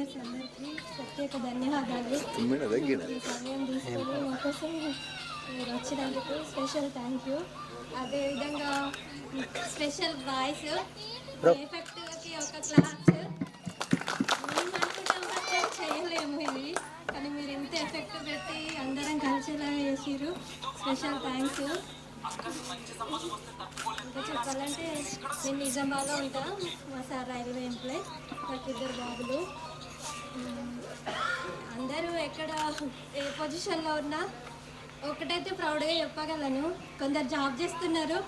Teachers అందరికీ ప్రత్యేక ధన్యవాదాలు. ఈ సమయం తీసుకొని మాకోసం మీరు వచ్చినందుకు స్పెషల్ థ్యాంక్ యూ. అదేవిధంగా స్పెషల్ వాయిస్ ఎఫెక్ట్కి ఒక క్లాస్ మేము అనుకుంటాం బట్ చేయలేము ఇది, కానీ మీరు ఎంత ఎఫెక్ట్ పెట్టి అందరం కలిసేలా చేసిరు. Special thanks. ఇంకా చెప్పాలంటే నేను నిజామాబాద్లో ఉంటాను. మా సార్ రైల్వే ఎంప్లాయ్, నాకు 2 బాబులు. అందరూ ఎక్కడ ఏ పొజిషన్లో ఉన్నా ఒకటైతే ప్రౌడ్గా చెప్పగలను, కొందరు జాబ్ చేస్తున్నారు.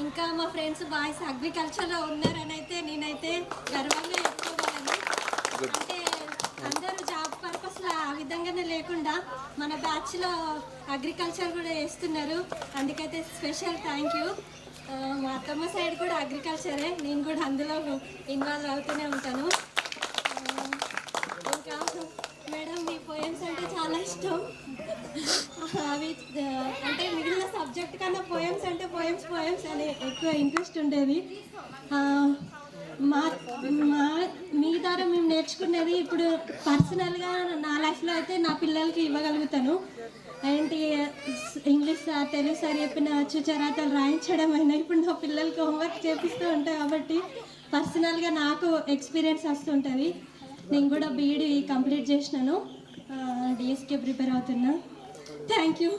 ఇంకా మా ఫ్రెండ్స్ బాయ్స్ అగ్రికల్చర్లో ఉన్నారని అయితే నేనైతే గర్వంగా చెప్పుకోగలను. అంటే అందరూ జాబ్ పర్పస్లో ఆ విధంగానే లేకుండా మన బ్యాచ్లో అగ్రికల్చర్ కూడా చేస్తున్నారు. అందుకైతే స్పెషల్ థ్యాంక్ యూ. మా అత్తమ్మ సైడ్ కూడా అగ్రికల్చరే, నేను కూడా అందులో ఇన్వాల్వ్ అవుతూనే ఉంటాను. ఇంకా మేడం మీ పోయమ్స్ అంటే చాలా ఇష్టం. అవి అంటే మిగిలిన సబ్జెక్ట్ కన్నా పోయమ్స్ అంటే పోయమ్స్ అని ఎక్కువ ఇంట్రెస్ట్ ఉండేది. మీ ద్వారా మేము నేర్చుకునేది ఇప్పుడు పర్సనల్గా నా లైఫ్లో అయితే నా పిల్లలకి ఇవ్వగలుగుతాను. ఏంటి ఇంగ్లీష్ సార్ తెలుగు సార్ చెప్పిన చుచరాతలు రాయించడం అయినా ఇప్పుడు నా పిల్లలకి హోంవర్క్ చేపిస్తూ ఉంటాయి కాబట్టి పర్సనల్గా నాకు ఎక్స్పీరియన్స్ వస్తుంటుంది. నేను కూడా బీఈడీ కంప్లీట్ చేసినాను, డిఎస్కే ప్రిపేర్ అవుతున్నా. Thank you.